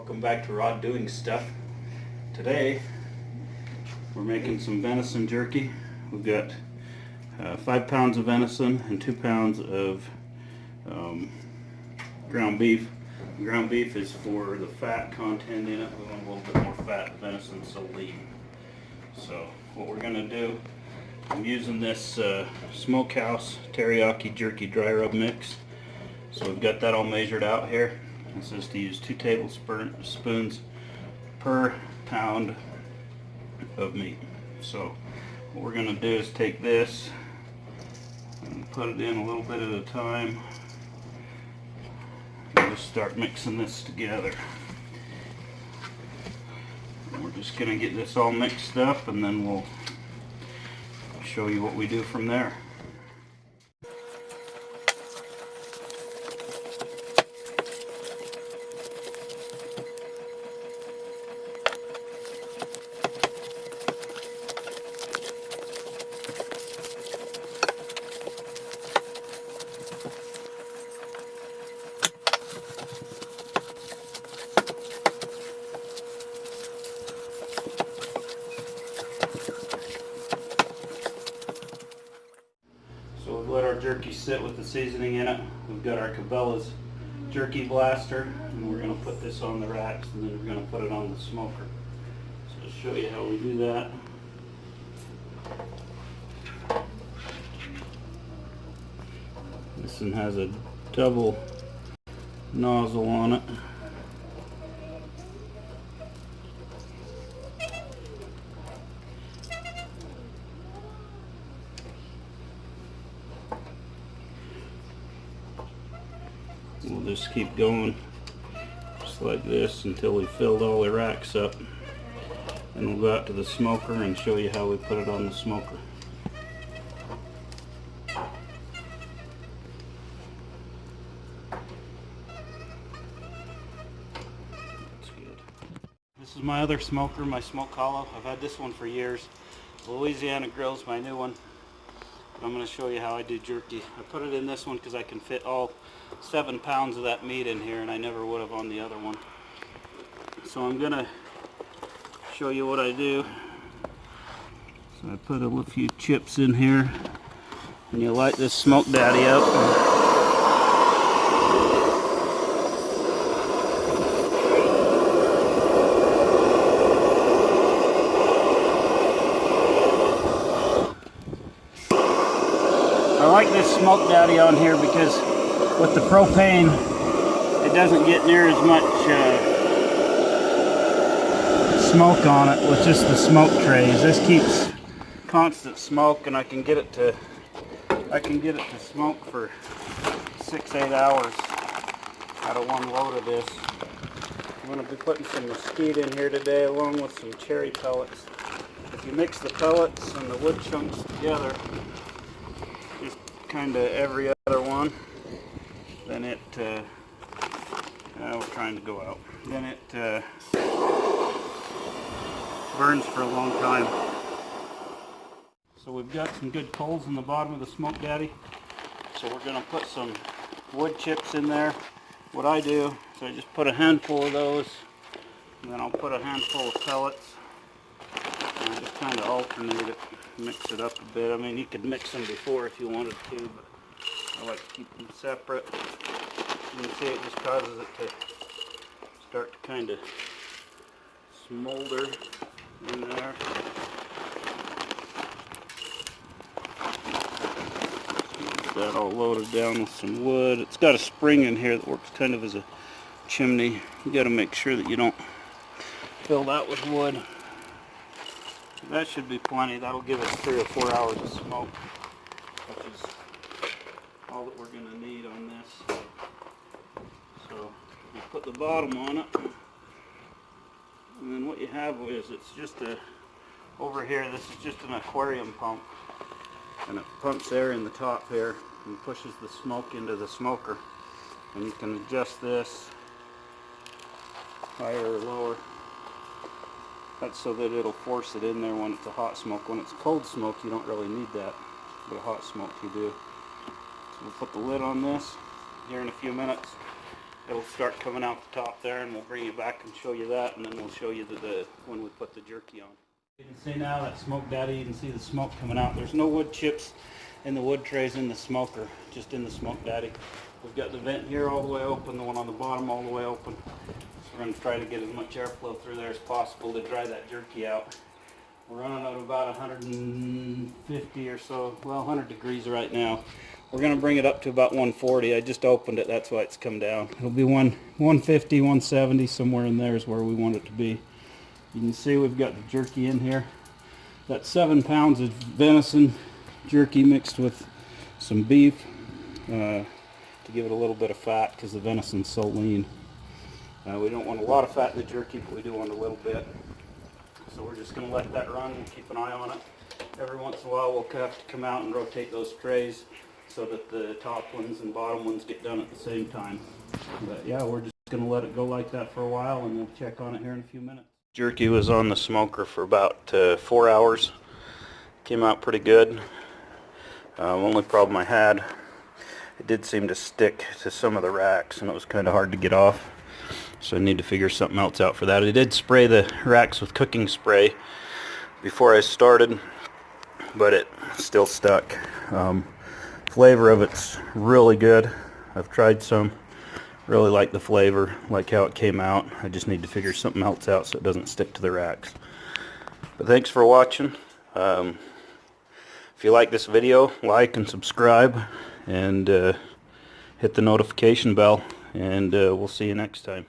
Welcome back to Rod Doing Stuff. Today we're making some venison jerky. We've got 5 pounds of venison and 2 pounds of ground beef. Ground beef is for the fat content in it. We want a little bit more fat. Venison's so lean. So what we're going to do, I'm using this Smokehouse teriyaki jerky dry rub mix. So we've got that all measured out here. It says to use 2 tablespoons per pound of meat. So what we're going to do is take this and put it in a little bit at a time and just start mixing this together. And we're just going to get this all mixed up and then we'll show you what we do from there. So we've let our jerky sit with the seasoning in it. We've got our Cabela's jerky blaster, and we're going to put this on the racks, and then we're going to put it on the smoker. So to show you how we do that. This one has a double nozzle on it. We'll just keep going just like this until we filled all the racks up, and we'll go out to the smoker and show you how we put it on the smoker. That's good. This is my other smoker, my Smoke Hollow. I've had this one for years. Louisiana Grill's my new one. I'm going to show you how I do jerky. I put it in this one because I can fit all 7 pounds of that meat in here, and I never would have on the other one. So I'm going to show you what I do. So I put a few chips in here, and you light this smoke daddy up. I like this smoke daddy on here because with the propane it doesn't get near as much smoke on it with just the smoke trays. This keeps constant smoke, and I can get it to smoke for 6-8 hours out of one load of this. I'm going to be putting some mesquite in here today along with some cherry pellets. If you mix the pellets and the wood chunks together, just kind of every other one, then it we're trying to go out, then it burns for a long time. So we've got some good coals in the bottom of the smoke daddy, so we're going to put some wood chips in there. What I do is I just put a handful of those, and then I'll put a handful of pellets, and I just kind of alternate it, mix it up a bit. I mean, you could mix them before if you wanted to, but I like to keep them separate. You can see it just causes it to start to kind of smolder in there. Get that all loaded down with some wood. It's got a spring in here that works kind of as a chimney. You got to make sure that you don't fill that with wood. That should be plenty. That'll give us 3 or 4 hours of smoke, which is all that we're going to need on this. So you put the bottom on it, and then what you have is it's just over here, this is just an aquarium pump, and it pumps air in the top here and pushes the smoke into the smoker, and you can adjust this higher or lower. That's so that it'll force it in there when it's a hot smoke. When it's cold smoke, you don't really need that, but a hot smoke you do. So we'll put the lid on this here in a few minutes, it'll start coming out the top there, and we'll bring you back and show you that, and then we'll show you when we put the jerky on. You can see now that Smoke Daddy, you can see the smoke coming out. There's no wood chips in the wood trays in the smoker, just in the Smoke Daddy. We've got the vent here all the way open, the one on the bottom all the way open. So we're going to try to get as much airflow through there as possible to dry that jerky out. We're running at about 150 or so, well, 100 degrees right now. We're going to bring it up to about 140. I just opened it, that's why it's come down. It'll be 150, 170, somewhere in there is where we want it to be. You can see we've got the jerky in here. That's 7 pounds of venison jerky mixed with some beef to give it a little bit of fat because the venison's so lean. We don't want a lot of fat in the jerky, but we do want a little bit. So we're just going to let that run and keep an eye on it. Every once in a while we'll have to come out and rotate those trays so that the top ones and bottom ones get done at the same time. But yeah, we're just going to let it go like that for a while, and we'll check on it here in a few minutes. Jerky was on the smoker for about 4 hours. Came out pretty good. Only problem I had, it did seem to stick to some of the racks, and it was kind of hard to get off. So I need to figure something else out for that. I did spray the racks with cooking spray before I started, but it still stuck. Flavor of it's really good. I've tried some. Really like the flavor, like how it came out. I just need to figure something else out so it doesn't stick to the racks. But thanks for watching. If you like this video, like and subscribe, and hit the notification bell, and we'll see you next time.